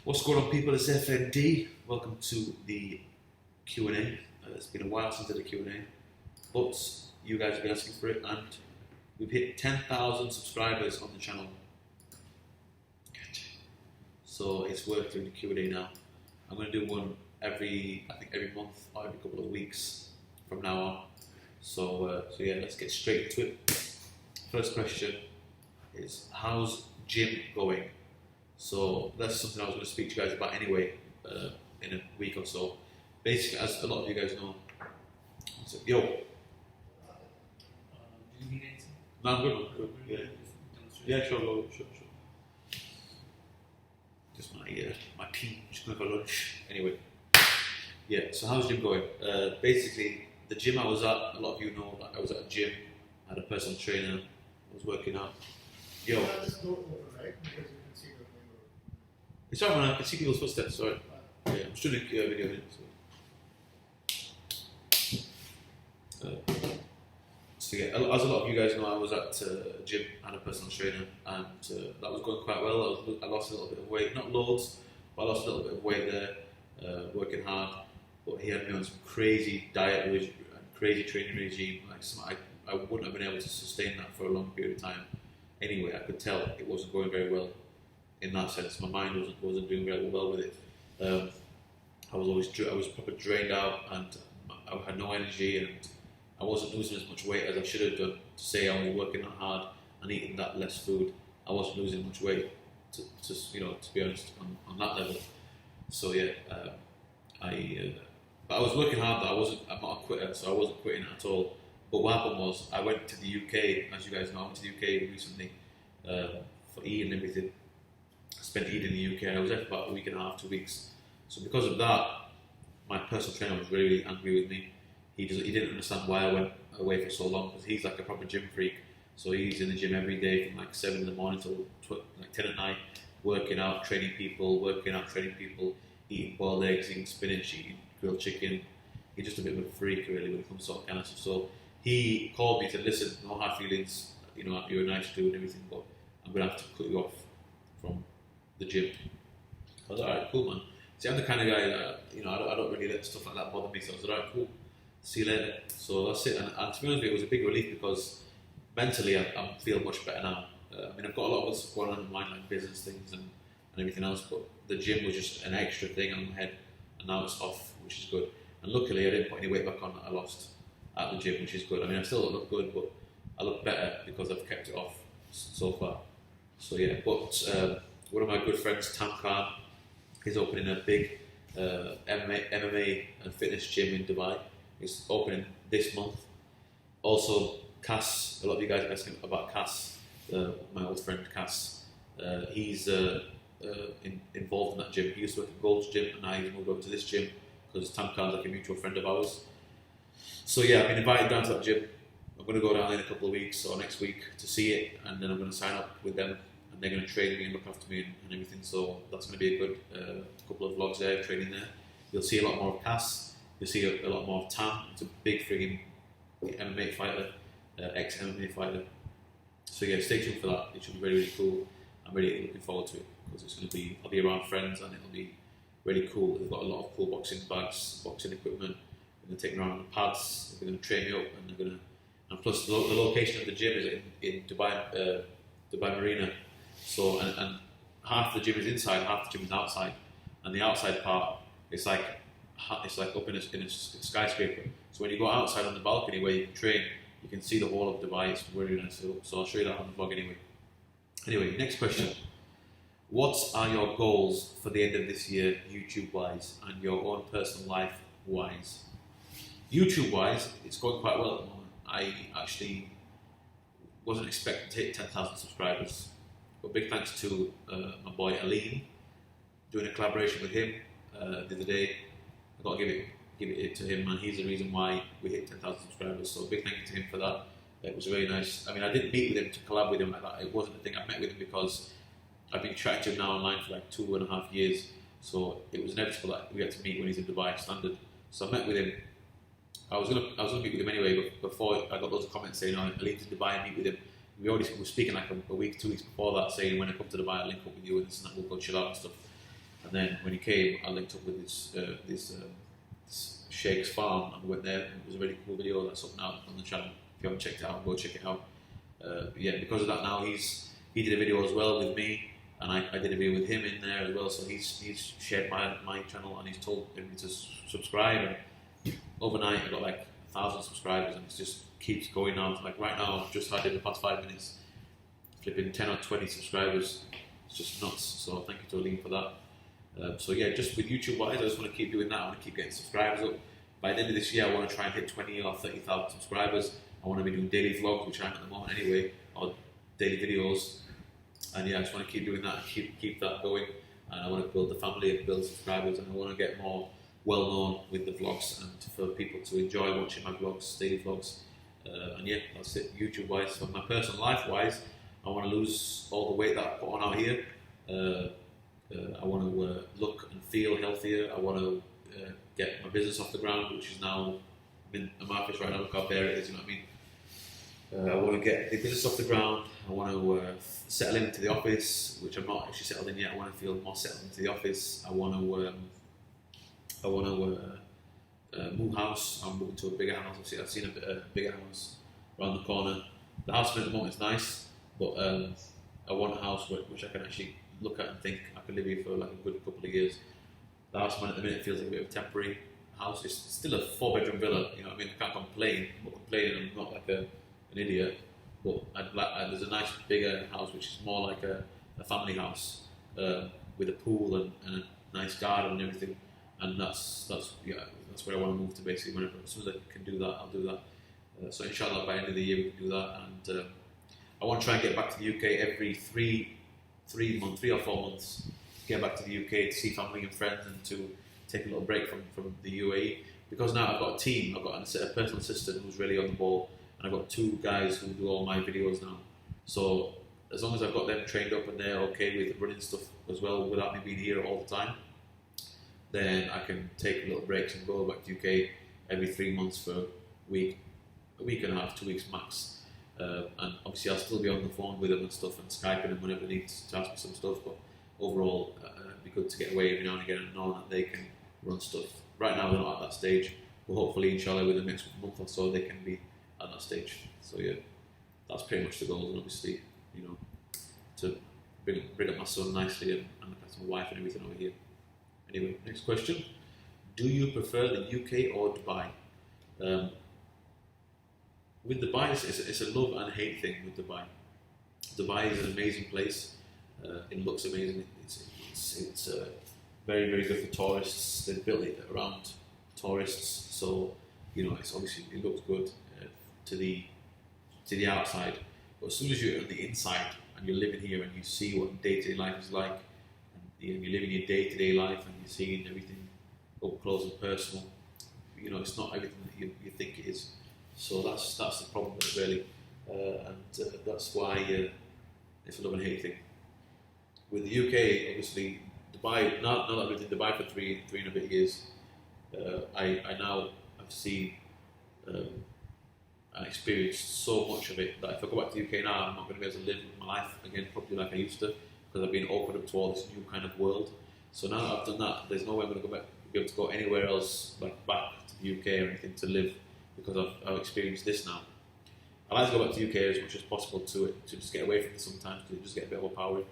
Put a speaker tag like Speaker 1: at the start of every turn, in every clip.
Speaker 1: What's going on, people? It's FND. Welcome to the Q&A. It's been a while since I did a Q&A, but you guys have been asking for it, and we've hit 10,000 subscribers on the channel. So it's worth doing a Q&A now. I'm going to do one every month or every couple of weeks from now on. So yeah, let's get straight into it. First question is, how's gym going? So that's something I was going to speak to you guys about anyway in a week or so. Basically, as a lot of you guys know, so, yo.
Speaker 2: Do you need anything?
Speaker 1: No, I'm good. Yeah, sure. Just my tea, just going for lunch. Anyway, yeah, so how's gym going? Basically, the gym I was at, a lot of you know that I was at a gym, I had a personal trainer, I was working out. Yo.
Speaker 3: Just don't open, right? Because you can see the window.
Speaker 1: It's alright, man, I can see people's footsteps, sorry. Yeah, I'm still doing a video. So yeah, as a lot of you guys know, I was at a gym and a personal trainer, and that was going quite well. I lost a little bit of weight, not loads, but I lost a little bit of weight there, working hard. But he had me on some crazy diet and crazy training regime. I wouldn't have been able to sustain that for a long period of time. Anyway, I could tell it wasn't going very well in that sense. My mind wasn't doing very well with it. I was proper drained out, and I had no energy, and I wasn't losing as much weight as I should have done. To say I was working that hard and eating that less food, I wasn't losing much weight. To be honest, on that level. So yeah, but I was working hard. I'm not a quitter, so I wasn't quitting at all. But what happened was, I went to the UK, as you guys know. I went to the UK recently for Eid and everything. I spent Eid in the UK. I was there for about a week and a half, 2 weeks. So because of that, my personal trainer was really angry with me. He didn't understand why I went away for so long, because he's like a proper gym freak. So he's in the gym every day from like 7 in the morning till like 10 at night, working out, training people, eating boiled eggs, eating spinach, eating grilled chicken. He's just a bit of a freak, really, when it comes to that kind of stuff. So he called me and said, listen, no hard feelings, you're a nice dude and everything, but I'm going to have to cut you off from the gym. I was like, alright, cool, man. See, I'm the kind of guy that, I don't really let stuff like that bother me, so I was like, alright, cool, see you later. So that's it, and to be honest with you, it was a big relief, because mentally I feel much better now. I've got a lot of stuff going on in mind, like business things and everything else, but the gym was just an extra thing on my head, and now it's off, which is good. And luckily I didn't put any weight back on that I lost at the gym, which is good. I still don't look good, but I look better because I've kept it off so far. So yeah, but one of my good friends, Tam Khan, he's opening a big MMA and fitness gym in Dubai. It's opening this month. Also, Cass, a lot of you guys are asking about Cass, my old friend Cass. He's involved in that gym. He used to work at Gold's Gym, and now he's moved over to this gym because Tam Khan's like a mutual friend of ours. So yeah, I've been invited down to that gym. I'm going to go down in a couple of weeks or next week to see it, and then I'm going to sign up with them, and they're going to train me and look after me and everything. So that's going to be a good couple of vlogs there, training there. You'll see a lot more of Cass. You'll see a lot more of Tam. It's a big frigging MMA fighter, ex-MMA fighter. So yeah, stay tuned for that. It should be really, really cool. I'm really looking forward to it, because I'll be around friends, and it'll be really cool. They've got a lot of cool boxing bags, boxing equipment. They're going to take me around the pads. They're going to train me up, and plus the location of the gym is in Dubai, Dubai Marina. So and half the gym is inside, half the gym is outside, and the outside part it's like up in a skyscraper. So when you go outside on the balcony where you can train, you can see the whole of Dubai. It's really nice. So I'll show you that on the vlog anyway. Anyway, next question. What are your goals for the end of this year, YouTube-wise, and your own personal life-wise? YouTube-wise, it's going quite well at the moment. I actually wasn't expecting to hit 10,000 subscribers, but big thanks to my boy Aline, doing a collaboration with him the other day. I got to give it to him, and he's the reason why we hit 10,000 subscribers. So big thank you to him for that. It was really nice. I didn't meet with him to collab with him like that. It wasn't a thing. I met with him because I've been chatting to him now online for like 2.5 years. So it was inevitable that we had to meet when he's in Dubai standard. So I met with him. I was gonna meet with him anyway, but before I got loads of comments saying, "Oh, I'll leave to Dubai and meet with him." We were speaking like a week, 2 weeks before that, saying when I come to Dubai, I'll link up with you and this and that. We'll go chill out and stuff. And then when he came, I linked up with this Sheikh's farm and went there. It was a really cool video that's up now on the channel. If you haven't checked it out, go check it out. Yeah, because of that now he did a video as well with me, and I did a video with him in there as well. So he's shared my channel and he's told everybody to subscribe. And overnight I got like 1,000 subscribers, and it just keeps going now. Like right now, I've just had in the past 5 minutes, flipping 10 or 20 subscribers. It's just nuts. So thank you to Aline for that. So yeah, just with YouTube wise, I just want to keep doing that. I want to keep getting subscribers up. By the end of this year, I want to try and hit 20 or 30,000 subscribers. I want to be doing daily vlogs, which I am at the moment anyway, or daily videos. And yeah, I just want to keep doing that and keep that going. And I want to build the family and build subscribers, and I want to get more well known with the vlogs and for people to enjoy watching my vlogs, daily vlogs. And yeah, that's it. YouTube wise, for my personal life wise, I want to lose all the weight that I put on out here. I want to look and feel healthier. I want to get my business off the ground, which is now in Amalfi right now. Look how bare it is, you know what I mean? I want to get the business off the ground. I want to settle into the office, which I'm not actually settled in yet. I want to feel more settled into the office. I want to move house. I'm moving to a bigger house. I've seen a bigger house around the corner. The house at the moment is nice, but I want a house which I can actually look at and think I could live here for like a good couple of years. The house at the minute feels like a bit of a temporary house. It's still a 4-bedroom villa, you know what I mean? I can't complain. I'm not complaining, I'm not like an idiot. But there's a nice bigger house which is more like a family house with a pool and a nice garden and everything. And that's where I want to move to basically. Whenever, as soon as I can do that, I'll do that. So inshallah by the end of the year we can do that. And I want to try and get back to the UK every 3 or 4 months. Get back to the UK to see family and friends and to take a little break from the UAE. Because now I've got a team, I've got a personal assistant who's really on the ball, and I've got 2 guys who do all my videos now. So as long as I've got them trained up and they're okay with running stuff as well without me being here all the time, then I can take little breaks and go back to UK every 3 months for a week and a half, 2 weeks max. And obviously I'll still be on the phone with them and stuff and Skyping them whenever they need to ask me some stuff, but overall it'd be good to get away every now and again and know that they can run stuff. Right now they're not at that stage, but hopefully inshallah within the next month or so they can be at that stage. So yeah, that's pretty much the goal, and obviously, you know, to bring up my son nicely and look after my wife and everything over here. Anyway, next question. Do you prefer the UK or Dubai? With Dubai, it's a love and hate thing with Dubai. Dubai is an amazing place. It looks amazing. It's very, very good for tourists. They've built it around tourists, so you know it's obviously it looks good to the outside. But as soon as you're on the inside and you're living here and you see what day-to-day life is like, and you're living your day-to-day life and you're seeing everything up close and personal, you know it's not everything that you think it is. So that's the problem with it really, and that's why it's a love and hate thing. With the UK, obviously, Dubai. Now that I've lived in Dubai for three and a bit years, I now have seen and experienced so much of it that if I go back to the UK now, I'm not going to be able to live my life again properly like I used to, because I've been opened up to all this new kind of world. So now that I've done that, there's no way I'm going to be able to go anywhere else, like back to the UK or anything to live, because I've experienced this now. I like to go back to the UK as much as possible to just get away from it sometimes, to just get a bit overpowered,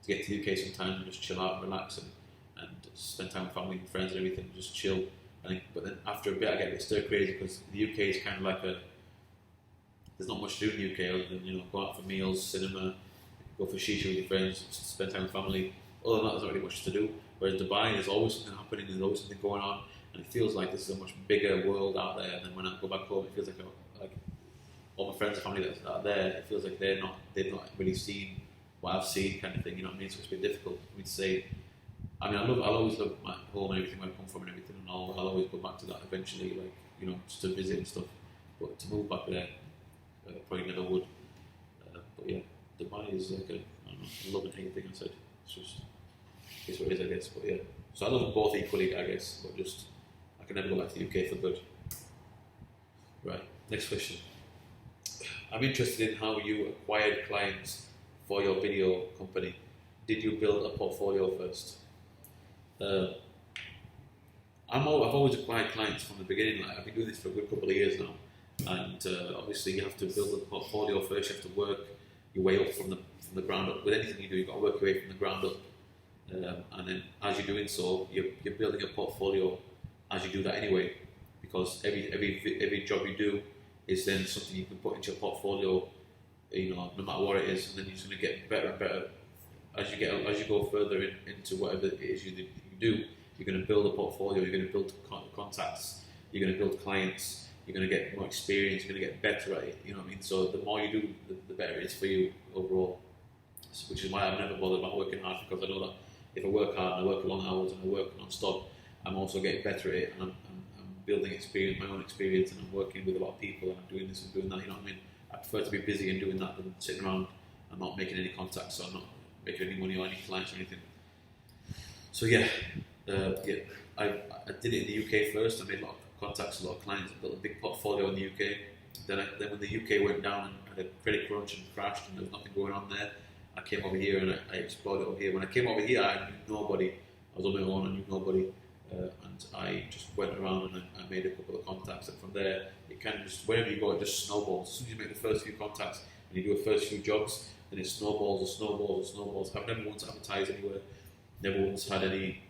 Speaker 1: to get to the UK sometimes and just chill out and relax and spend time with family and friends and everything, just chill. But then after a bit I get a bit stir crazy, because the UK is kind of like there's not much to do in the UK other than, you know, go out for meals, cinema, go for shisha with your friends, spend time with family. Other than that, there's not really much to do. Whereas Dubai, there's always something happening, there's always something going on, and it feels like this is a much bigger world out there. And then when I go back home, it feels like all my friends and family that are there, it feels like they've not really seen what I've seen, kind of thing. You know what I mean? So it's a bit difficult for me to say. I mean, I'll always love my home and everything, where I come from and everything, and I'll always go back to that eventually, like, you know, just to visit and stuff. But to move back there, probably never would. But yeah, Dubai is like a love and hate thing. I said it's what it is, I guess. But yeah, so I love them both equally, I guess. But just I can never go back to the UK for good. Right, next question. I'm interested in how you acquired clients for your video company. Did you build a portfolio first? Uh, I've always acquired clients from the beginning. Like I've been doing this for a good couple of years now, and obviously you have to build a portfolio first. You have to work your way up from the ground up. With anything you do, you've got to work your way from the ground up, and then as you're doing so, you're building a portfolio as you do that anyway. Because every job you do is then something you can put into your portfolio, no matter what it is, and then you're just going to get better and better as you go further into whatever it is you do. You're going to build a portfolio, you're going to build contacts, you're going to build clients, you're going to get more experience, you're going to get better at it, you know what I mean? So the more you do, the better it is for you overall. So, which is why I've never bothered about working hard, because I know that if I work hard and I work long hours and I work non-stop, I'm also getting better at it, and I'm building experience, my own experience, and I'm working with a lot of people, and I'm doing this and doing that, you know what I mean? I prefer to be busy and doing that than sitting around and not making any contacts, or not making any money or any clients or anything. So I did it in the UK first. I made a lot of contacts, a lot of clients, I built a big portfolio in the UK. Then when the UK went down and had a credit crunch and crashed and there was nothing going on there, I came over here and I explored it over here. When I came over here, I knew nobody. I was on my own, I knew nobody. And I just went around and I made a couple of contacts, and from there, it kind of just, wherever you go, it just snowballs. As soon as you make the first few contacts and you do the first few jobs, then it snowballs and snowballs and snowballs. I've never once advertised anywhere, never once had any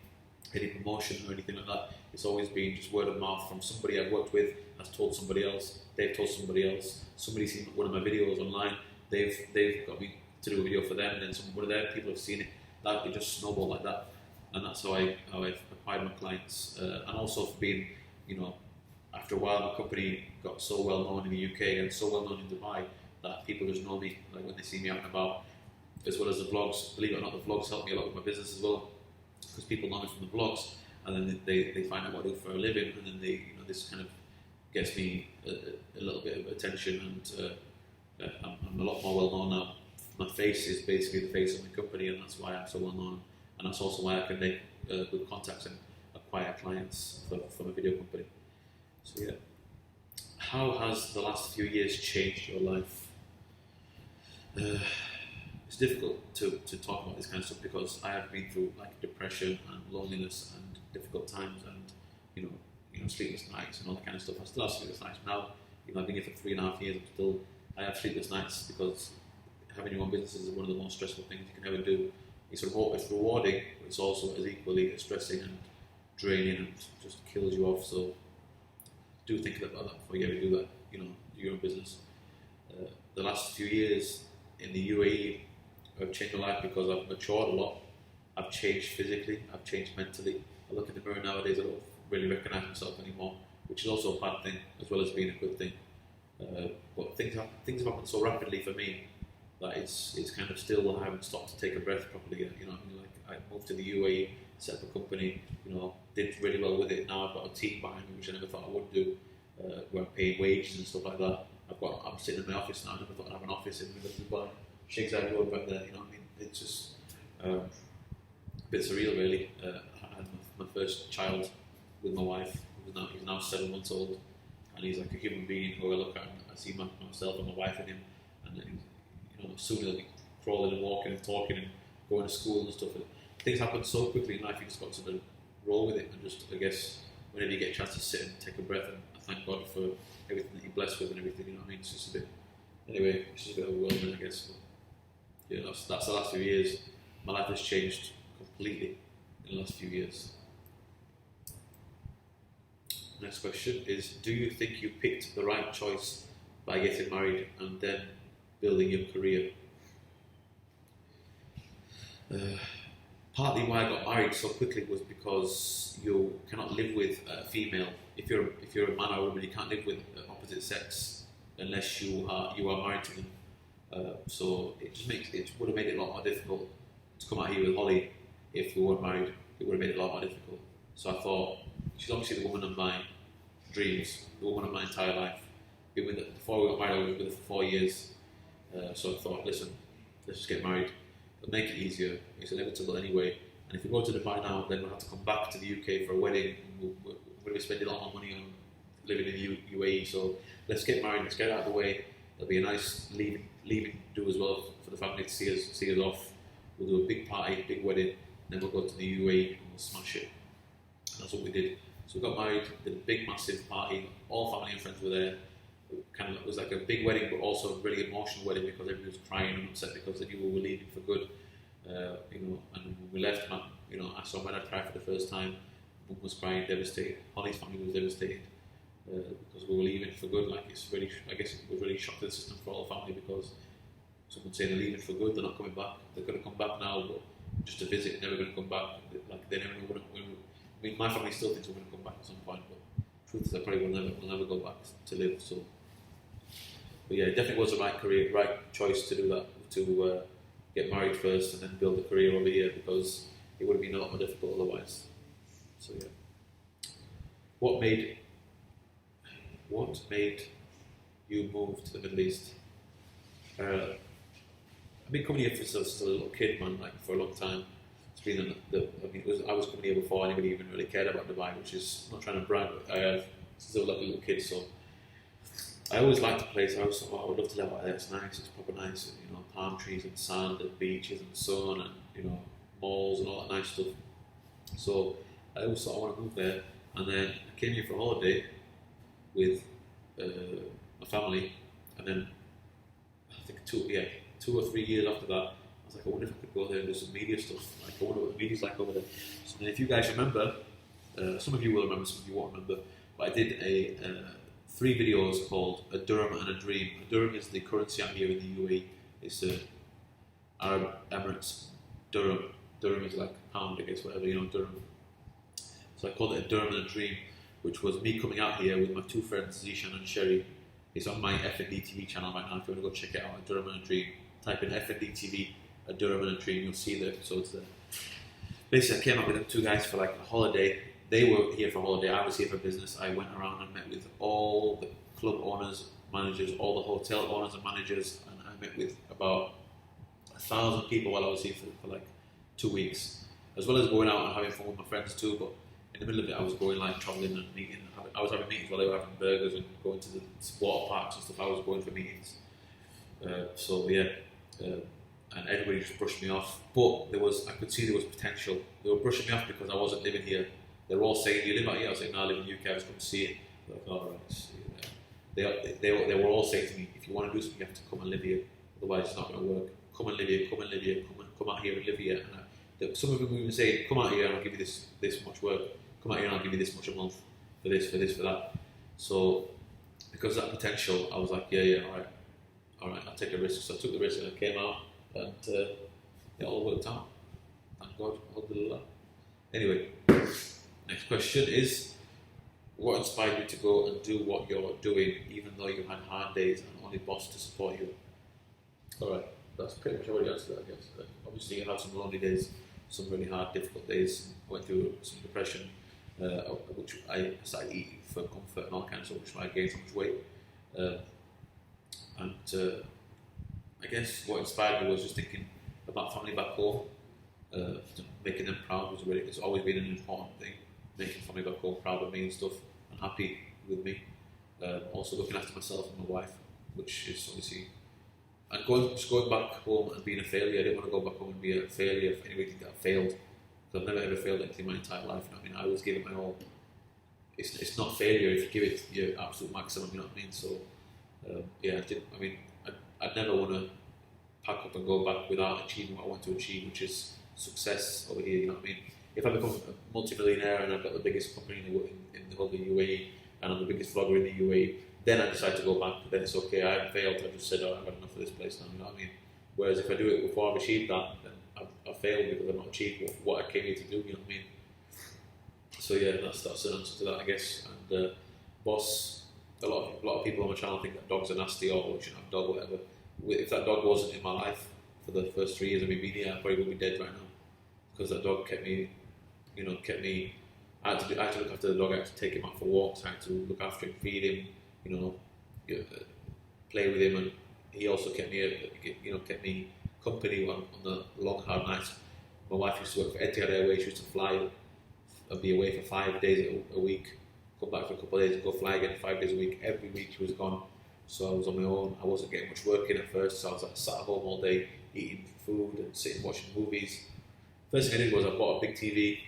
Speaker 1: promotion or anything like that. It's always been just word of mouth from somebody I've worked with has told somebody else, they've told somebody else, somebody's seen one of my videos online, they've got me to do a video for them, and then one of their people have seen it. That it just snowballed like that, and that's how I've acquired my clients. And also for being, after a while, my company got so well known in the UK and so well known in Dubai that people just know me, like when they see me out and about, as well as the vlogs. Believe it or not, the vlogs help me a lot with my business as well, because people know me from the vlogs, and then they find out what I do for a living, and then this kind of gets me a little bit of attention, and I'm a lot more well known now. My face is basically the face of my company, and that's why I'm so well known, and that's also why I can make good contacts and acquire clients from a video company. So yeah, how has the last few years changed your life? It's difficult to talk about this kind of stuff, because I have been through like depression and loneliness and difficult times, and sleepless nights and all that kind of stuff. I still have sleepless nights now. I've been here for 3.5 years. I have sleepless nights, because having your own business is one of the most stressful things you can ever do. It's rewarding, but it's also as equally stressing and draining, and just kills you off. So do think about that before you ever do that. Your own business. The last few years in the UAE have changed my life, because I've matured a lot. I've changed physically. I've changed mentally. I look in the mirror nowadays, I don't really recognise myself anymore, which is also a bad thing as well as being a good thing. But things have happened so rapidly for me that it's kind of still, I haven't stopped to take a breath properly yet. I moved to the UAE, set up a company, did really well with it. Now I've got a team behind me, which I never thought I would do. We're paying wages and stuff like that. I'm sitting in my office now. I never thought I'd have an office in Dubai. Sheikh Zayed Road back there. It's just a bit surreal, really. I had my first child with my wife. He's now 7 months old, and he's like a human being who I look at and I see myself and my wife in him. And then, soon he'll be crawling and walking and talking and going to school and stuff. And things happen so quickly in life. You just got to roll with it, and just, I guess, whenever you get a chance to sit and take a breath, and I thank God for everything that He blessed with and everything. It's just a bit. Anyway, it's just a bit overwhelming, I guess. But, that's the last few years. My life has changed completely in the last few years. Next question is: do you think you picked the right choice by getting married and then building your career? Partly why I got married so quickly was because you cannot live with a female. If you're a man or a woman, you can't live with the opposite sex unless you are married to them. So it would have made it a lot more difficult to come out here with Holly if we weren't married. It would have made it a lot more difficult. So I thought, she's obviously the woman of my dreams, the woman of my entire life. Before we got married, I was with her for 4 years. So I thought, listen, let's just get married. It'll make it easier. It's inevitable anyway. And if we go to Dubai now, then we'll have to come back to the UK for a wedding. And we're going to be spending a lot more money on living in the UAE. So let's get married. Let's get it out of the way. It'll be a nice leaving do as well for the family to see us off. We'll do a big party, big wedding, then we'll go to the UAE and we'll smash it. And that's what we did. So we got married, did a big, massive party. All family and friends were there. It was like a big wedding, but also a really emotional wedding because everybody was crying and upset because they knew we were leaving for good. And when we left, I saw my dad cry for the first time. Mum was crying, devastated. Holly's family was devastated because we were leaving for good. I guess it was really shock to the system for all the family because someone saying they're leaving for good, they're not coming back. They're going to come back now, but just to visit, never going to come back. Like they never know when. My family still thinks we're going to come back at some point, but truth is, I probably will never go back to live. So, but yeah, it definitely was the right choice to do that, to get married first and then build a career over here because it would have been a lot more difficult otherwise. So yeah, what made you move to the Middle East? I've been coming here since a little kid, man. Like for a long time. It's been I was coming here before anybody even really cared about Dubai, which is not trying to brag, but I have since I was like a little kid. So I always liked the place. I always thought, I would love to live out there. It's nice. It's proper nice. Palm trees and sand and beaches and sun and malls and all that nice stuff. So I always thought I want to move there. And then I came here for a holiday with my family, and then I think 2 or 3 years after that, I was like, I wonder if I could go there and do some media stuff. Like, I wonder what the media's like over there. So then if you guys remember, some of you will remember, some of you won't remember, but I did 3 videos called A Dirham and a Dream. A dirham is the currency out here in the UAE. It's Arab Emirates dirham. Dirham is like pound, I guess, whatever, dirham. So I called it A Dirham and a Dream, which was me coming out here with my 2 friends, Zishan and Sherry. It's on my F&D TV channel right now if you want to go check it out, A Dirham and a Dream. Type in F&D TV, A Dirham and a Dream, you'll see the episodes there. Basically, I came out with them 2 guys for like a holiday. They were here for a holiday, I was here for business. I went around and met with all the club owners, managers, all the hotel owners and managers, and I met with about 1,000 people while I was here for like 2 weeks, as well as going out and having fun with my friends too. But in the middle of it, I was going like traveling and meeting. I was having meetings while they were having burgers and going to the water parks and stuff. I was going for meetings. And everybody just brushed me off. But I could see there was potential. They were brushing me off because I wasn't living here. They were all saying, "You live out here?" I was like, "No, I live in the UK. I was going to see it." They're like, "All right." They were all saying to me, "If you want to do something, you have to come and live here. Otherwise, it's not going to work. Come and live here. Come and live here. Come out here and live here." And some of them were even saying, "Come out here and I'll give you this much work. Come out here and I'll give you this much a month for this, for that." So because of that potential, I was like, yeah, all right, I'll take a risk. So I took the risk and I came out, and it all worked out. Thank God, alhamdulillah. Anyway, next question is, what inspired you to go and do what you're doing, even though you had hard days and only boss to support you? All right, that's pretty much already answered that, I guess. Obviously, you had some lonely days, some really hard, difficult days. Went through some depression, which I started eating for comfort and all kinds of stuff, which I gained so much weight. I guess what inspired me was just thinking about family back home. Making them proud it's always been an important thing. Making family back home proud of me and stuff, and happy with me. Also looking after myself and my wife, which is obviously. And going back home and being a failure. I didn't want to go back home and be a failure if anybody that failed. Because I've never ever failed anything in my entire life. I always give it my all. It's not failure if you give it your absolute maximum. You know what I mean? So I'd never want to pack up and go back without achieving what I want to achieve, which is success over here. You know what I mean? If I become a multi-millionaire and I've got the biggest company in the whole of the UAE and I'm the biggest vlogger in the UAE, then I decide to go back. Then it's okay. I haven't failed. I just said, I've had enough of this place now. You know what I mean? Whereas if I do it before I've achieved that, then I've failed because I've not achieved what I came here to do. You know what I mean? So yeah, that's an answer to that, I guess. And boss, a lot of people on my channel think that dogs are nasty or we shouldn't have a dog or whatever. If that dog wasn't in my life for the first 3 years of me being here, I probably would be dead right now. Because that dog kept me. I had to look after the dog. I had to take him out for walks. I had to look after him, feed him, play with him, and he also kept me company on the long hard nights. My wife used to work for Etihad Airways. She used to fly and be away for 5 days a week, come back for a couple of days and go fly again 5 days a week. Every week she was gone, so I was on my own. I wasn't getting much work in at first, so I was sat at home all day eating food and sitting watching movies. First thing I did was I bought a big TV.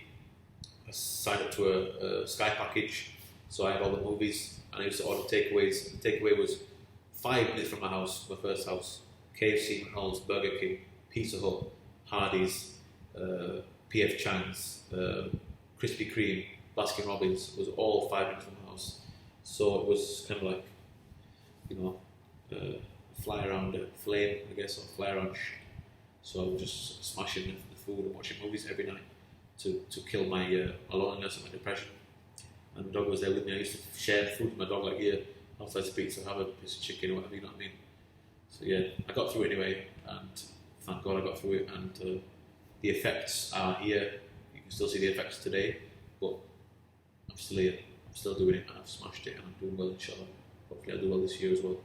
Speaker 1: I signed up to a Sky package, so I had all the movies, and I used to order takeaways. The takeaway was 5 minutes from my house, my first house. KFC, McDonald's, Burger King, Pizza Hut, Hardee's, PF Chang's, Krispy Kreme, Baskin Robbins was all 5 minutes from my house. So it was kind of like, fly around a flame, I guess, or fly around shit. So I was just smashing the food and watching movies every night to kill my loneliness and my depression. And the dog was there with me. I used to share food with my dog, like, here, I'll slice a pizza, have a piece of chicken or whatever, you know what I mean? So yeah, I got through it anyway, and thank God I got through it, and the effects are here. You can still see the effects today, but I'm still here, I'm still doing it, and I've smashed it, and I'm doing well, inshallah. Hopefully I'll do well this year as well.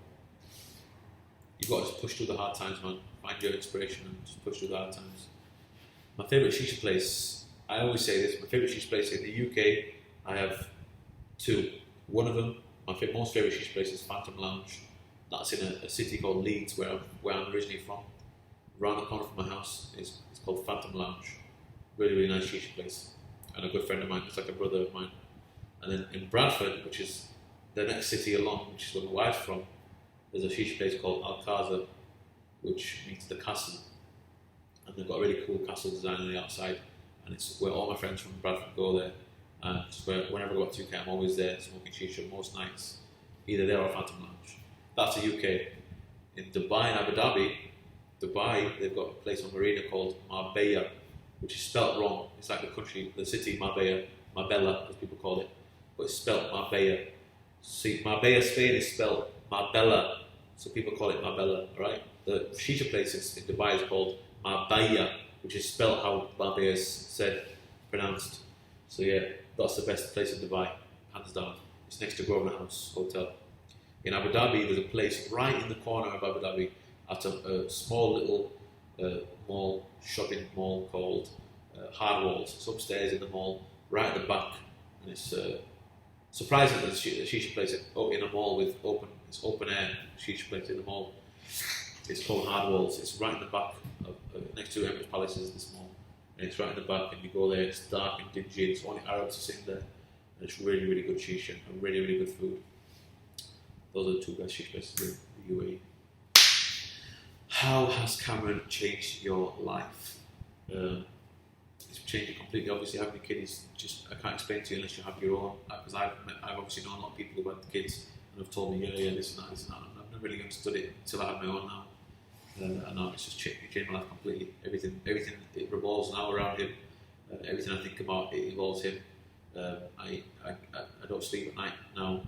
Speaker 1: You've got to just push through the hard times, man. Find your inspiration and just push through the hard times. My favourite shisha place, I always say this, my favourite shisha place in the UK, I have 2. One of them, my most favourite shisha place is Phantom Lounge. That's in a city called Leeds, where I'm originally from. Around the corner from my house, it's called Phantom Lounge. Really, really nice shisha place. And a good friend of mine, it's like a brother of mine. And then in Bradford, which is the next city along, which is where my wife's from, there's a shisha place called Alcázar, which means the castle. And they've got a really cool castle design on the outside. And it's where all my friends from Bradford go there. And whenever I go to UK, I'm always there smoking shisha most nights. Either there or Phantom Lounge. That's the UK. In Dubai and Abu Dhabi, they've got a place on Marina called Marbella, which is spelt wrong. It's like the city Marbella, as people call it, but it's spelt Marbella. See, Marbella, Spain is spelt Marbella, so people call it Marbella, right? The shisha place in Dubai is called Marbella, which is spelt how Marbella is pronounced. So yeah, that's the best place in Dubai, hands down. It's next to Grosvenor House Hotel. In Abu Dhabi, there's a place right in the corner of Abu Dhabi at a small little shopping mall called Hardwalls. It's upstairs in the mall, right at the back, and it's surprisingly there's a shisha place in a mall with open air shisha place in the mall. It's called Hardwalls. It's right in the back, next to Emirates Palace is this mall, and it's right in the back. And you go there, it's dark and dingy. It's only Arabs sitting there, and it's really, really good shisha and really, really good food. Those are the 2 best shisha places in the UAE. How has Cameron changed your life? It's changed it completely. Obviously, having a kid is just, I can't explain to you unless you have your own. Because I've obviously known a lot of people who had kids and have told me, yeah, this and that. I've never really understood it until I have my own now. And now it's just changed my life completely. Everything it revolves now around him. Everything I think about, it involves him. I don't sleep at night now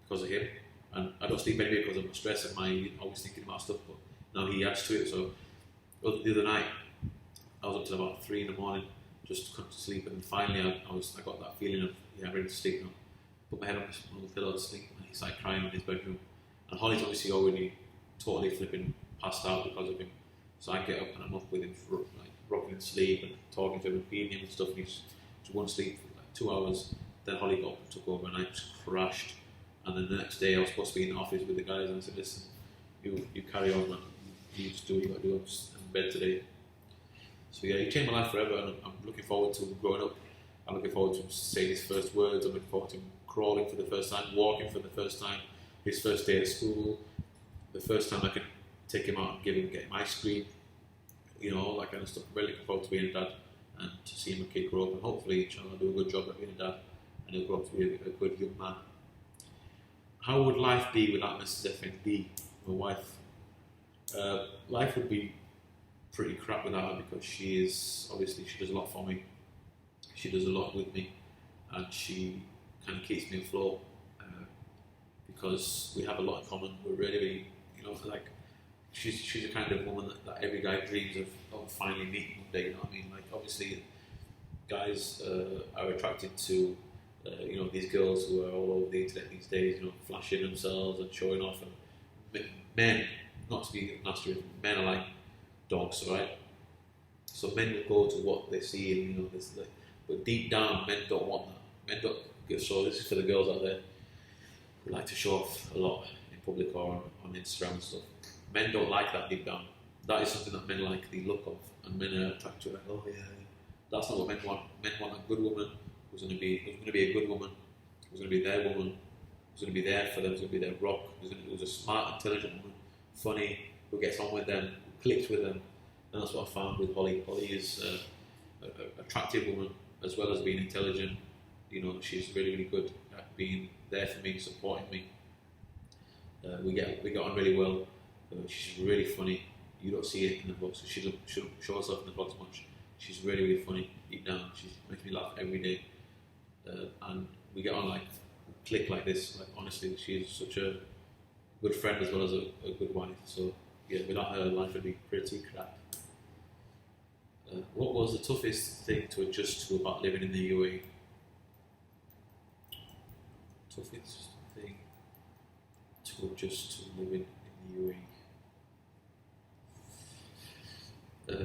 Speaker 1: because of him. And I don't sleep anyway because of my stress and my always thinking about stuff, but now he adds to it. So the other night, I was up till about 3 in the morning, just couldn't sleep, and finally I got that feeling of, I'm ready to sleep now. Put my head on the pillow to sleep, and he started crying in his bedroom. And Holly's obviously already totally flipping passed out because of him. So I get up and I'm up with him, like rocking in sleep and talking to him and feeding him and stuff, and he just wouldn't sleep for like 2 hours. Then Holly got up and took over, and I just crashed. And then the next day I was supposed to be in the office with the guys, and I said, listen, you carry on, man. You just do what you got to do. I'm just in bed today. So yeah, he changed my life forever, and I'm looking forward to him growing up. I'm looking forward to him saying his first words. I'm looking forward to him crawling for the first time, walking for the first time, his first day at school, the first time I can take him out and get him ice cream, all that kind of stuff. I'm really looking forward to being a dad and to seeing my kid grow up, and hopefully, I'll do a good job at being a dad, and he'll grow up to be a good young man. How would life be without Mrs. FNB, my wife? Life would be pretty crap without her, because she does a lot for me. She does a lot with me, and she kind of keeps me afloat, because we have a lot in common. We're really, like, she's the kind of woman that every guy dreams of finally meeting one day. You know what I mean? Like, obviously, guys are attracted to these girls who are all over the internet these days, flashing themselves and showing off. And men, not to be nasty, men are like dogs, right? So men will go to what they see, and but deep down, men don't want that. Men don't. So this is for the girls out there who like to show off a lot in public or on Instagram and stuff. Men don't like that deep down. That is something that men like, the look of, and men are attracted to it. Like, oh yeah, That's not what men want. Men want a good woman who's going to be a good woman, who's going to be their woman, who's going to be there for them, who's going to be their rock, who's a smart, intelligent woman, funny, who gets on with them, who clicks with them. And that's what I found with Holly. Holly is an attractive woman as well as being intelligent. You know, she's really, really good at being there for me, supporting me. We get on really well. She's really funny. You don't see it in the vlogs, so she don't show herself in the vlogs much. She's really, really funny deep down. She makes me laugh every day, and we get on like click like this. Like honestly, she's such a good friend as well as a good wife. So yeah, without her, life would be pretty crap. What was the toughest thing to adjust to about living in the UAE? Toughest thing to adjust to living in the UAE.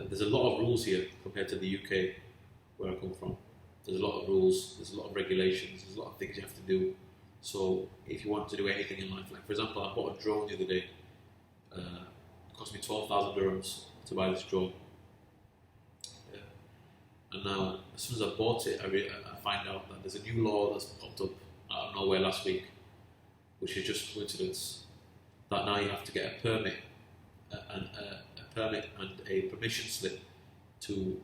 Speaker 1: There's a lot of rules here compared to the UK, where I come from. There's a lot of rules, there's a lot of regulations, there's a lot of things you have to do. So if you want to do anything in life, like for example, I bought a drone the other day. It cost me 12,000 dirhams to buy this drone. And now, as soon as I bought it, I find out that there's a new law that's popped up out of nowhere last week, which is just coincidence, that now you have to get a permit and a permission slip to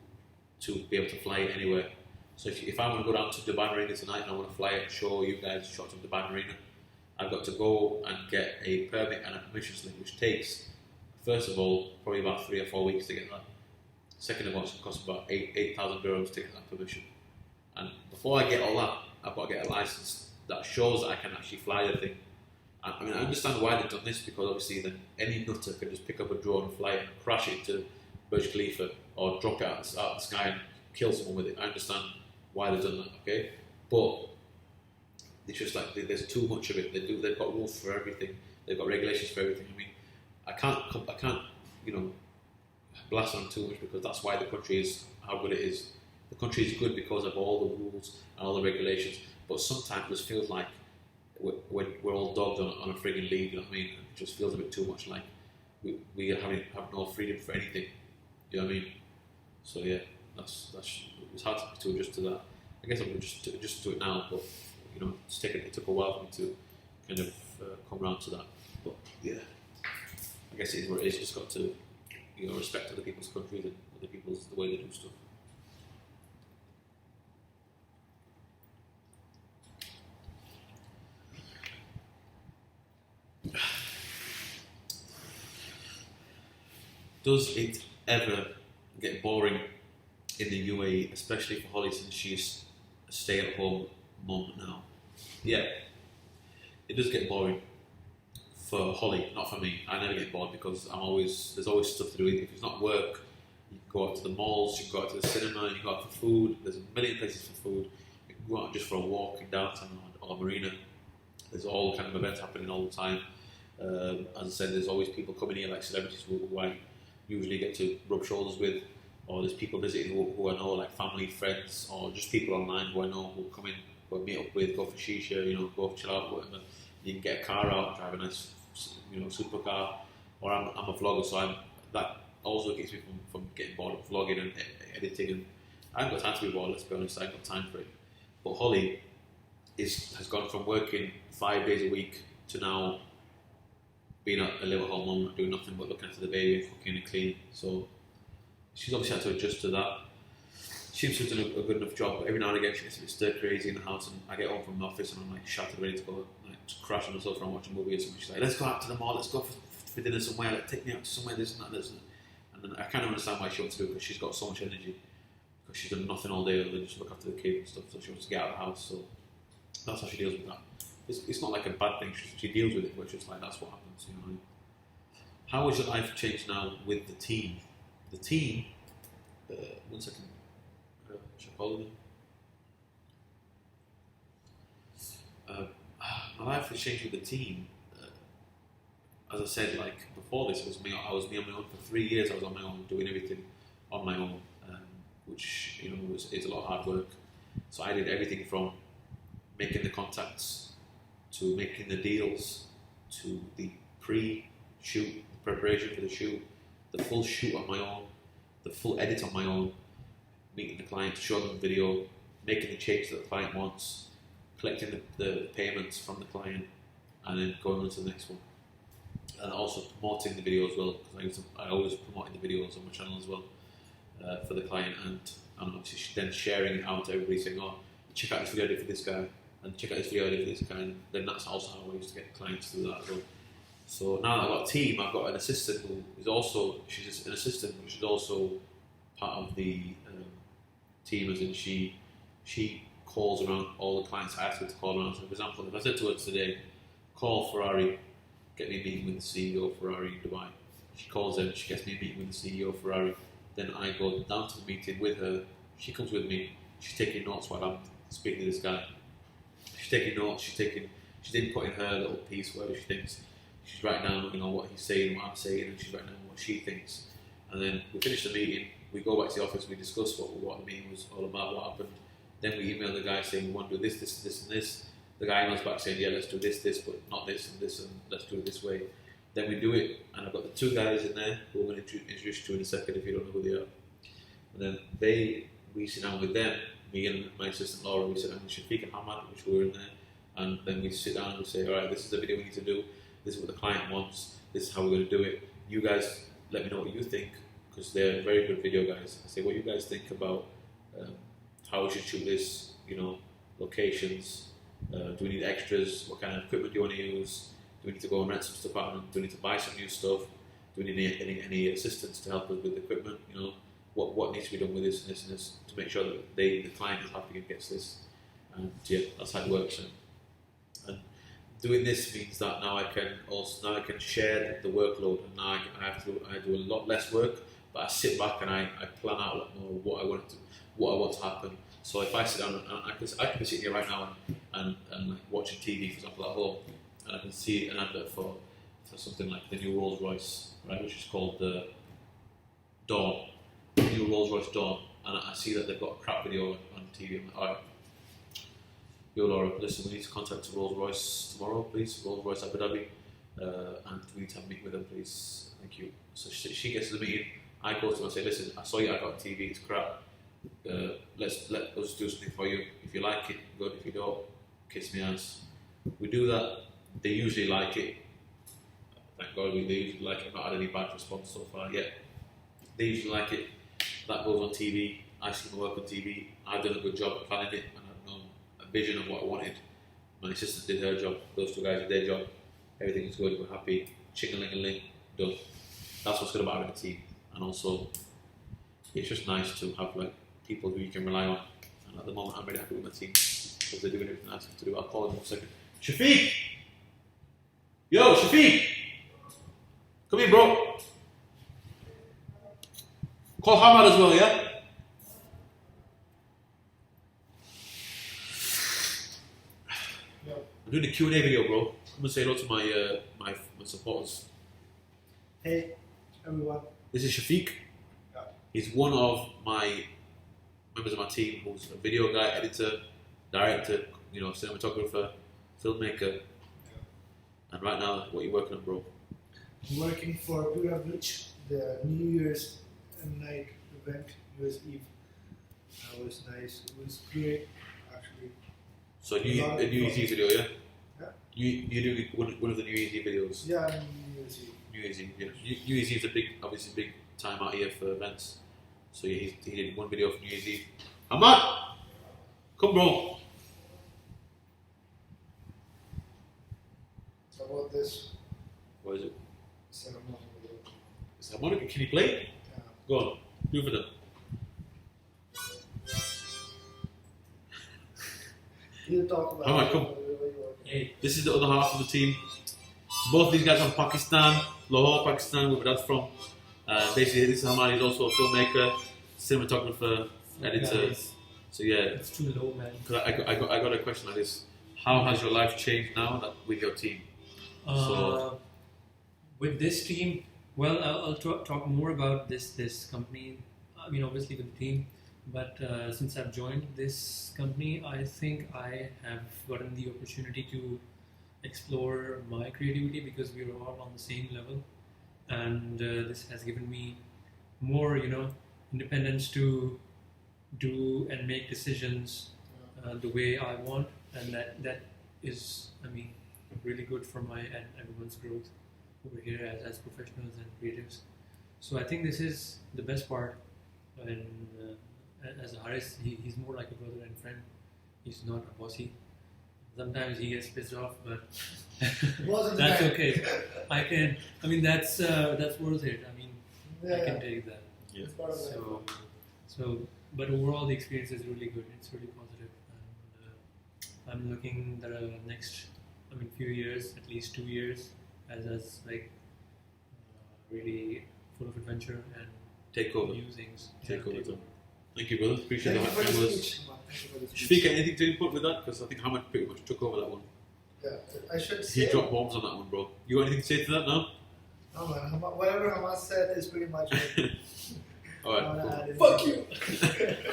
Speaker 1: be able to fly it anywhere. So if I want to go down to Dubai Marina tonight and I want to fly it and show you guys shots of Dubai Marina, I've got to go and get a permit and a permission slip, which takes, first of all, probably about 3 or 4 weeks to get that. Second of all, it's going to cost about 8,000 dirhams to get that permission. And before I get all that, I've got to get a license that shows that I can actually fly the thing. I mean, I understand why they've done this, because obviously then any nutter can just pick up a drone and fly it and crash it to Burj Khalifa or drop it out of the sky and kill someone with it. I understand why they've done that, okay? But it's just like there's too much of it. They've got rules for everything. They've got regulations for everything. I mean, I can't, blast on too much, because that's why the country is how good it is. The country is good because of all the rules and all the regulations. But sometimes it just feels like we're all dogged on a frigging league, you know what I mean? It just feels a bit too much like we have no freedom for anything, you know what I mean? So yeah, that's it's hard to adjust to that. I guess I'm just adjust to it now, but it took a while for me to kind of come around to that. But yeah, I guess it is what it is. You just got to respect other people's countries and other people's the way they do stuff. Does it ever get boring in the UAE, especially for Holly, since she's a stay-at-home mum now? Yeah, it does get boring for Holly, not for me. I never get bored because there's always stuff to do. If it's not work, you can go out to the malls, you can go out to the cinema, you can go out for food. There's a million places for food. You can go out just for a walk in downtown or Marina. There's all kind of events happening all the time. As I said, there's always people coming here, like celebrities who I usually get to rub shoulders with, or there's people visiting who I know, like family, friends, or just people online who I know who come in, who I meet up with, go for shisha, go chill out, whatever. You can get a car out, drive a nice, supercar, or I'm a vlogger, so that also keeps me from getting bored of vlogging and editing. And I haven't got time to be bored, let's be honest, I haven't got time for it. But Holly has gone from working 5 days a week to now being a little home mum, not doing nothing but looking after the baby and cooking and cleaning. So she's obviously had to adjust to that. She's done a good enough job, but every now and again she gets a bit stir crazy in the house, and I get home from the office and I'm like shattered, ready to go, like crash on the sofa and watch a movie or something. She's like, let's go out to the mall, let's go for dinner somewhere, like take me out to somewhere, this and that. And then I kind of understand why she wants to do it, because she's got so much energy, because she's done nothing all day other than just look after the kids and stuff, so she wants to get out of the house. So that's how she deals with that. It's not like a bad thing, she deals with it, but it's just like that's what happens, How has your life changed now with the team? The team, 1 second, should I call them? My life has changed with the team. As I said, like before this, I was me on my own for 3 years. I was on my own, doing everything on my own, which is a lot of hard work. So I did everything from making the contacts, to making the deals, to the pre-shoot, the preparation for the shoot, the full shoot on my own, the full edit on my own, meeting the client, showing them the video, making the changes that the client wants, collecting the payments from the client, and then going on to the next one. And also promoting the video as well, because I always promoting the videos on my channel as well for the client, and obviously then sharing it out to everybody, saying, "Oh, check out this video I did for this guy, and check out this video I did for this guy." And then that's also how I used to get clients to do that as well. So now that I've got a team, I've got an assistant who is also, she's just an assistant, but she's also part of the team, as in she calls around all the clients I ask her to call around. So for example, if I said to her today, call Ferrari, get me a meeting with the CEO of Ferrari in Dubai. She calls them, she gets me a meeting with the CEO of Ferrari. Then I go down to the meeting with her, she comes with me, she's taking notes while I'm speaking to this guy. She's taking notes, she's then putting her little piece where she thinks, she's writing down, what he's saying, what I'm saying, and she's writing down what she thinks. And then we finish the meeting, we go back to the office, we discuss what the meeting was all about, what happened. Then we email the guy saying, we want to do this, this, this, and this. The guy emails back saying, yeah, let's do this, but not this, and let's do it this way. Then we do it, and I've got the two guys in there who I'm going to introduce you to in a second if you don't know who they are. And then we sit down with them, me and my assistant Laura, we sit down with Shafiq and Hamad, which were in there, and then we sit down and we say, all right, this is the video we need to do, this is what the client wants, this is how we're going to do it. You guys let me know what you think, because they're very good video guys. I say, what you guys think about how we should shoot this, locations, do we need extras, what kind of equipment do you want to use, do we need to go and rent some stuff out, do we need to buy some new stuff, do we need any assistance to help us with the equipment, what needs to be done with this and this and this, to make sure that the client is happy and gets this. And yeah, that's how it works. And doing this means that now I can share the workload, and now I do a lot less work, but I sit back and I plan out a lot more what I want to happen. So if I sit down, and I can be sitting here right now and like watching TV, for example, at home, and I can see an advert for something like the new Rolls Royce, right, which is called the Dawn, the new Rolls Royce Dawn, and I see that they've got a crap video on TV. I'm like, all right, yo Laura, listen, we need to contact Rolls Royce tomorrow, please, Rolls Royce Abu Dhabi, and we need to have a meeting with them, please. Thank you. So she gets to the meeting. I go to her and say, listen, I saw you, I got on TV, it's crap. Let us do something for you. If you like it, good. If you don't, kiss me ass. We do that. They usually like it. Thank God, they usually like it. I've not had any bad response so far yet. They usually like it. That goes on TV. I see my work on TV. I've done a good job of planning it, and I've known a vision of what I wanted. My assistant did her job. Those two guys did their job. Everything is good. We're happy. Chicken-ling-a-ling. Done. That's what's good about having a team. And also, it's just nice to have people who you can rely on. And at the moment, I'm really happy with my team because they're doing everything I ask them to do. I'll call them in a second. Shafiq! Yo, Shafiq! Come here, bro. Call Hamad as well, yeah? I'm doing a Q&A video, bro. I'm gonna say hello to my supporters.
Speaker 3: Hey, everyone.
Speaker 1: This is Shafiq.
Speaker 3: Yeah.
Speaker 1: He's one of my members of my team who's a video guy, editor, director, cinematographer, filmmaker. Yeah. And right now, what are you working on, bro?
Speaker 3: I'm working for Pura Bridge, the New Year's night event, New Year's Eve. That was nice. It was great, actually.
Speaker 1: So a New Year's Eve video, yeah?
Speaker 3: Yeah.
Speaker 1: You do one of the New Year's Eve videos?
Speaker 3: Yeah, New Year's Eve.
Speaker 1: New Year's Eve, yeah. New Year's Eve's obviously big time out here for events. So yeah, he did one video for New Year's Eve. Ahmad! Come, bro.
Speaker 3: How about this?
Speaker 1: What is it?
Speaker 3: It's a harmonica.
Speaker 1: It's a harmonica. Can you play it?
Speaker 3: Yeah.
Speaker 1: Go on. Do it for them.
Speaker 3: You talk about
Speaker 1: Ahmad, come. Hey. This is the other half of the team. Both these guys from Pakistan, Lahore, Pakistan, where my dad's from. Basically, this is Hamad. He's also a filmmaker, cinematographer, editor.
Speaker 2: Guys,
Speaker 1: so yeah,
Speaker 2: it's too low, man.
Speaker 1: Cause I got a question like this: how has your life changed now with your team?
Speaker 2: With this team, well, I'll talk more about this company. I mean, obviously with the team, but since I've joined this company, I think I have gotten the opportunity to explore my creativity because we are all on the same level, and this has given me more, independence to do and make decisions the way I want, and that is, I mean, really good for my and everyone's growth over here as professionals and creatives. So I think this is the best part. And as a Haris, he's more like a brother and friend. He's not a bossy. Sometimes he gets pissed off, but
Speaker 3: Wasn't
Speaker 2: that's
Speaker 3: bad.
Speaker 2: okay. I mean, that's worth it. I mean, I
Speaker 3: Yeah,
Speaker 2: can take that.
Speaker 1: Yeah.
Speaker 3: it's part of life.
Speaker 2: So, but overall, the experience is really good. It's really positive, and I'm looking the next, I mean, few years, at least 2 years, as like really full of adventure and
Speaker 1: Take over.
Speaker 2: new things.
Speaker 1: Take over.
Speaker 2: Take over.
Speaker 1: Thank you, brother. Appreciate
Speaker 3: Thank you
Speaker 1: that.
Speaker 3: for the
Speaker 1: It was.
Speaker 3: speech. Man. Thank you for the
Speaker 1: Shafiq,
Speaker 3: speech.
Speaker 1: anything to input with that? Because I think Hamad pretty much took over that one.
Speaker 3: Yeah, I should
Speaker 1: He
Speaker 3: say.
Speaker 1: dropped bombs on that one, bro. You got anything to say to that now?
Speaker 3: No, man. Whatever Hamas said is pretty much it.
Speaker 1: Alright, cool.
Speaker 3: Fuck you!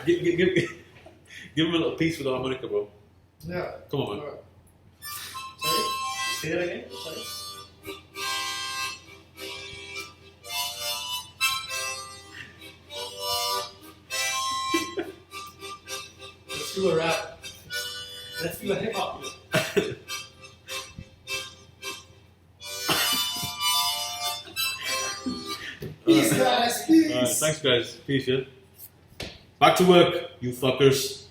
Speaker 1: Give him a little piece with the harmonica, bro.
Speaker 3: Yeah.
Speaker 1: Come on, man.
Speaker 3: Alright. Sorry? Say that again? Sorry? Let's do a rap. Let's do a hip hop. Peace, guys. Peace.
Speaker 1: Alright, thanks, guys. Peace, yeah. Back to work, you fuckers.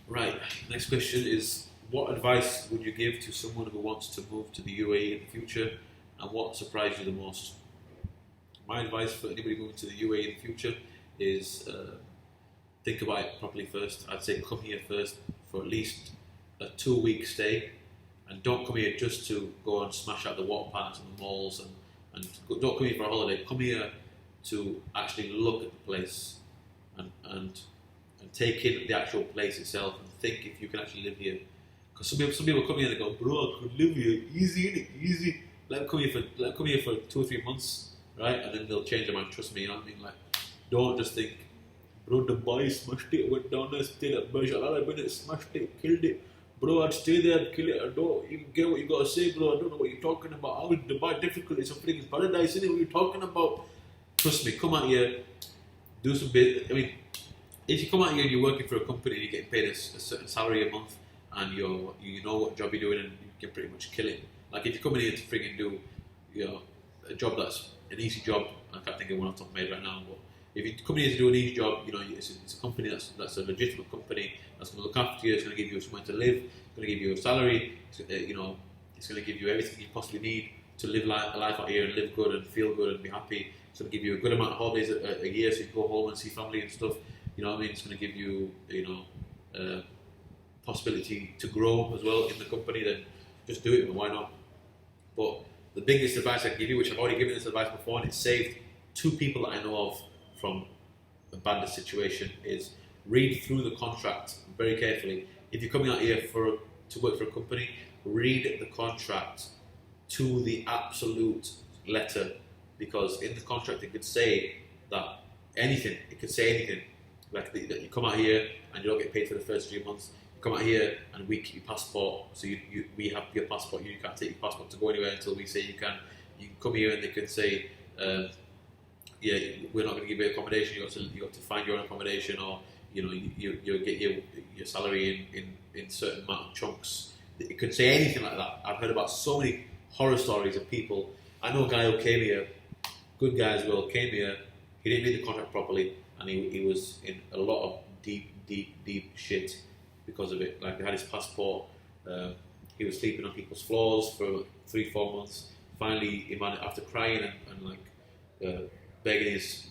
Speaker 1: Right, next question is what advice would you give to someone who wants to move to the UAE in the future, and what surprised you the most? My advice for anybody moving to the UAE in the future is think about it properly first. I'd say come here first for at least a 2-week stay, and don't come here just to go and smash out the water parks and the malls, and don't come here for a holiday. Come here to actually look at the place and take in the actual place itself and think if you can actually live here. Because some people come here and they go, bro, I could live here, easy, innit? Easy. Let them come here for 2 or 3 months, right? And then they'll change their mind. Trust me, you know what I mean? Like, don't just think, bro, Dubai smashed it, went down there, stayed at Burj Al Arab, smashed it, killed it. Bro, I'd stay there and kill it. I don't even get what you gotta say, bro. I don't know what you're talking about. How is Dubai difficult? It's a freaking paradise, isn't it? What are you talking about? Trust me, come out here, do some bit. I mean, if you come out here and you're working for a company and you're getting paid a certain salary a month and you know what job you're doing and you can pretty much kill it. Like if you come in here to freaking do, you know, a job that's an easy job, I can't think of one off the top of my head right now, but if you come in here to do an easy job, you know, it's a company that's a legitimate company that's going to look after you. It's going to give you somewhere to live. It's going to give you a salary. You know, it's going to give you everything you possibly need to live a life out here and live good and feel good and be happy. It's going to give you a good amount of holidays a year, so you can go home and see family and stuff. You know what I mean? It's going to give you, you know, possibility to grow as well in the company. Then just do it, but why not? But the biggest advice I can give you, which I've already given this advice before, and it saved 2 people that I know of from a bandit situation, is read through the contract very carefully. If you're coming out here to work for a company, read the contract to the absolute letter, because in the contract it could say that anything. It could say anything, like that you come out here and you don't get paid for the first 3 months. You come out here and we keep your passport, so we have your passport. You can't take your passport to go anywhere until we say you can. You can come here and they can say, yeah, we're not going to give you accommodation. You got to find your own accommodation, or you know, you get your salary in certain amount of chunks. It could say anything like that. I've heard about so many horror stories of people. I know a guy who came here, good guy as well, came here. He didn't read the contract properly, and he was in a lot of deep shit because of it. Like, he had his passport. He was sleeping on people's floors for 3-4 months. Finally, he managed, after crying and begging his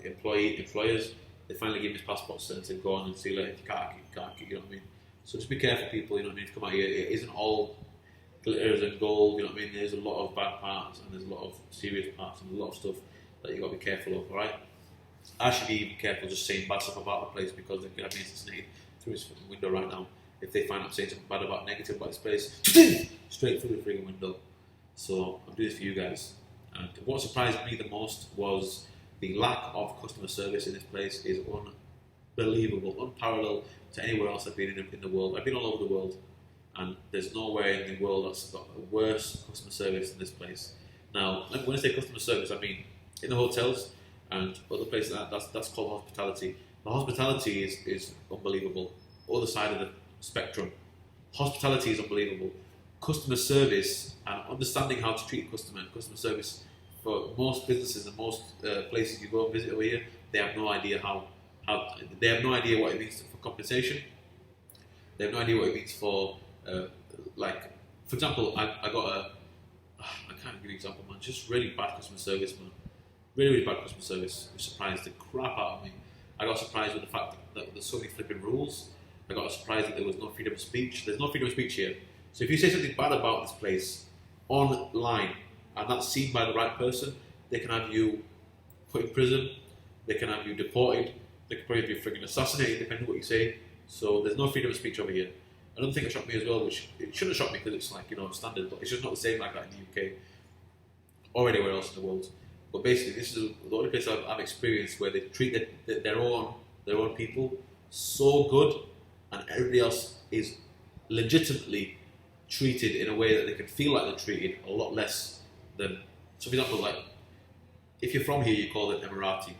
Speaker 1: employers, they finally gave him his passport and said, go on and see later. If you can't, you know what I mean? So just be careful, people, you know what I mean? If you come out here, it isn't all glitters and gold, you know what I mean? There's a lot of bad parts and there's a lot of serious parts and a lot of stuff that you've got to be careful of, alright? I should be even careful just saying bad stuff about the place, because they could have me assassinated through his window right now. If they find out I'm saying something bad about, negative about this place, straight through the frigging window. So I'm doing this for you guys. And what surprised me the most was the lack of customer service in this place is unbelievable, unparalleled to anywhere else I've been in the world. I've been all over the world, and there's nowhere in the world that's got a worse customer service than this place. Now, when I say customer service, I mean in the hotels and other places like that. That's called hospitality. The hospitality is unbelievable. Other side of the spectrum. Hospitality is unbelievable. Customer service and understanding how to treat a customer and customer service for most businesses and most places you go and visit over here, they have no idea how they have no idea what it means for compensation. They have no idea what it means for like, for example, I got I can't give you an example, man. Just really bad customer service, man. Really bad customer service. It surprised the crap out of me. I got surprised with the fact that there's so many flipping rules. I got surprised that there was no freedom of speech. There's no freedom of speech here. So if you say something bad about this place online and that's seen by the right person, they can have you put in prison, they can have you deported, they can probably have you frigging assassinated, depending on what you say. So there's no freedom of speech over here. Another thing that shocked me as well, which it shouldn't have shocked me because it's like, standard, but it's just not the same like that in the UK or anywhere else in the world. But basically, this is the only place I've experienced where they treat their own people so good, and everybody else is legitimately treated in a way that they can feel like they're treated a lot less than. So, for example, like if you're from here, you call it Emirati,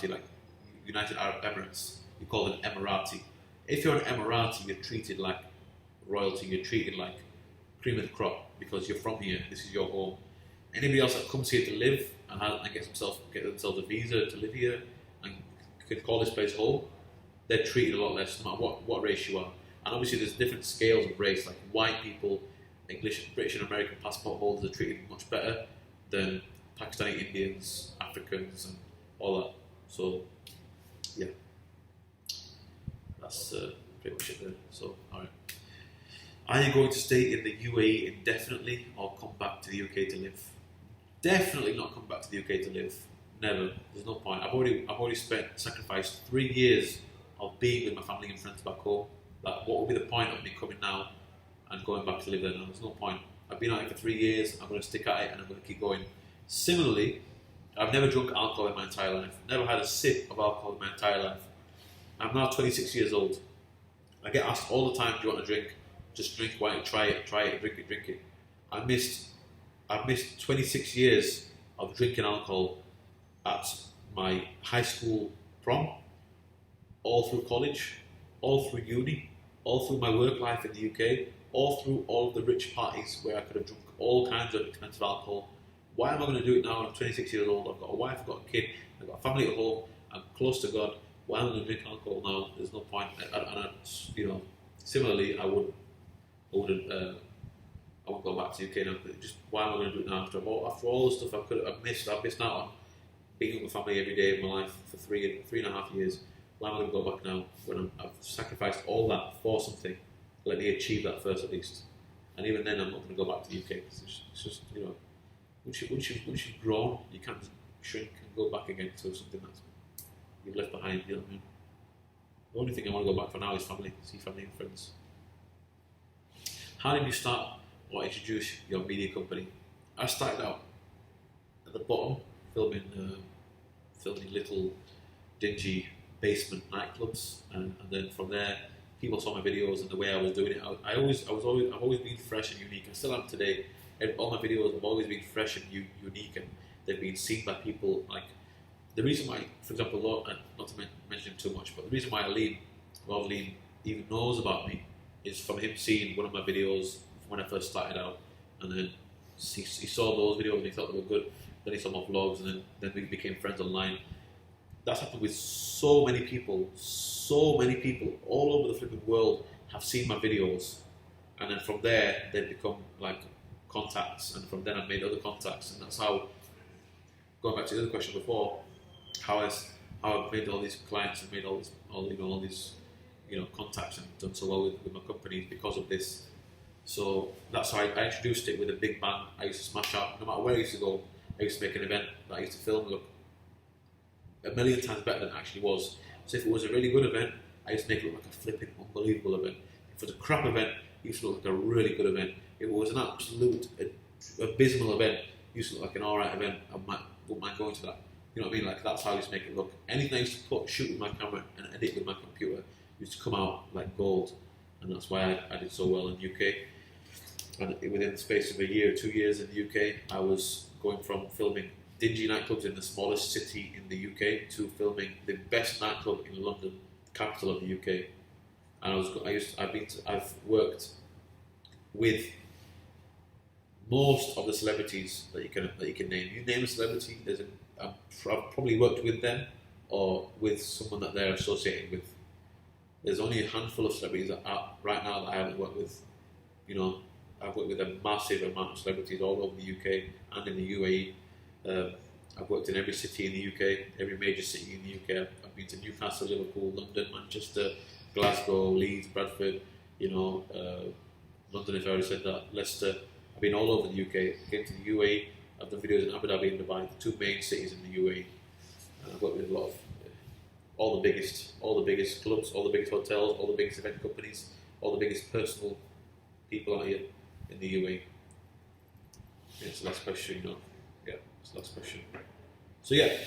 Speaker 1: like United Arab Emirates, you call it Emirati. If you're an Emirati, you're treated like royalty. You're treated like cream of the crop because you're from here. This is your home. Anybody else that comes here to live and gets themselves a visa to live here and can call this place home, they're treated a lot less, no matter what race you are. And obviously, there's different scales of race. Like white people, English, British, and American passport holders are treated much better than Pakistani Indians, Africans, and all that. So, yeah, that's pretty much it there. So, all right. Are you going to stay in the UAE indefinitely or come back to the UK to live? Definitely not come back to the UK to live. Never. There's no point. I've already sacrificed 3 years of being with my family and friends back home. Like, what would be the point of me coming now and going back to live there now? There's no point. I've been out here for 3 years. I'm going to stick at it and I'm going to keep going. Similarly, I've never drunk alcohol in my entire life. Never had a sip of alcohol in my entire life. I'm now 26 years old. I get asked all the time, do you want a drink? Just drink, why not? Try it, drink it. I've missed 26 years of drinking alcohol at my high school prom, all through college, all through uni, all through my work life in the UK, all through all of the rich parties where I could have drunk all kinds of expensive alcohol. Why am I going to do it now when I'm 26 years old? I've got a wife, I've got a kid, I've got a family at home, I'm close to God. Why am I going to drink alcohol now? There's no point. Similarly, I won't go back to the UK now. Just why am I going to do it now? After all the stuff I've missed out on being with my family every day of my life for three and a half years. Why am I going to go back now when I've sacrificed all that for something? Let me achieve that first at least. And even then, I'm not going to go back to the UK. It's just once you've grown, you can't just shrink and go back again to something that's you've left behind. You know what I mean? The only thing I want to go back for now is family, see family and friends. How did you start or introduce your media company? I started out at the bottom, filming little dingy basement nightclubs, and then from there, people saw my videos and the way I was doing it. I've always been fresh and unique. I still am today. All my videos have always been fresh and unique, and they've been seen by people. Like the reason why, for example, not to mention him too much, but the reason why Liam even knows about me is from him seeing one of my videos when I first started out, and then he saw those videos and he thought they were good. Then he saw my vlogs, and then we became friends online. That's happened with so many people all over the flipping world have seen my videos, and then from there they've become like contacts, and from then I've made other contacts, and that's how. Going back to the other question before, how I've made all these clients and made all these contacts and done so well with my companies because of this. So that's how I introduced it with a big bang. I used to smash out no matter where I used to go. I used to make an event that I used to film look a million times better than it actually was. So if it was a really good event, I used to make it look like a flipping unbelievable event. If it was a crap event, it used to look like a really good event. If it was an absolute abysmal event, it used to look like an alright event. I wouldn't mind going to that. You know what I mean? Like that's how I used to make it look. Anything I used to shoot with my camera and edit with my computer used to come out like gold, and that's why I did so well in the UK. And within the space of a year, 2 years in the UK, I was going from filming dingy nightclubs in the smallest city in the UK to filming the best nightclub in London, capital of the UK. And I've worked with most of the celebrities that you can name. You name a celebrity, I've probably worked with them or with someone that they're associated with. There's only a handful of celebrities that right now that I haven't worked with. You know, I've worked with a massive amount of celebrities all over the UK and in the UAE. I've worked in every city in the UK, every major city in the UK. I've been to Newcastle, Liverpool, London, Manchester, Glasgow, Leeds, Bradford, London, if I already said that, Leicester. I've been all over the UK. Came to the UAE. I've done videos in Abu Dhabi and Dubai, the two main cities in the UAE. And I've worked with a lot of all the biggest clubs, all the biggest hotels, all the biggest event companies, all the biggest personal people out here in the UAE. Yeah, it's the last question, Yeah, it's the last question. So yeah,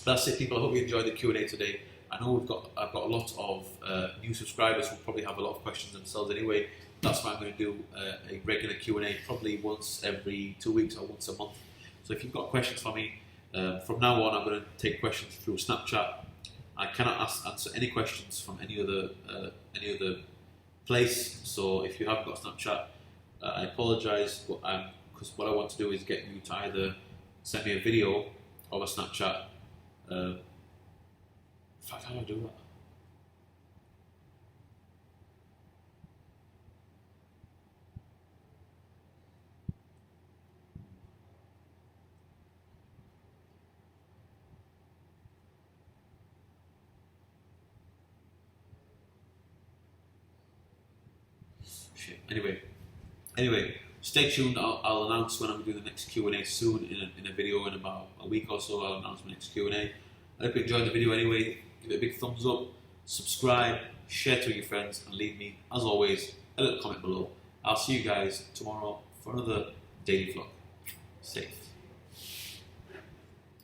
Speaker 1: that's it, people. I hope you enjoyed the Q&A today. I know I've got a lot of new subscribers who probably have a lot of questions themselves anyway. That's why I'm going to do a regular Q&A, probably once every 2 weeks or once a month. So if you've got questions for me, from now on I'm going to take questions through Snapchat. I cannot answer any questions from any other place. So if you haven't got Snapchat, I apologise, but because what I want to do is get you to either send me a video of a Snapchat. In fact, how do I do that? Shit. Anyway, stay tuned. I'll announce when I'm doing the next Q&A soon in a video in about a week or so. I'll announce my next Q&A. I hope you enjoyed the video anyway. Give it a big thumbs up, subscribe, share to your friends, and leave me, as always, a little comment below. I'll see you guys tomorrow for another daily vlog. Safe.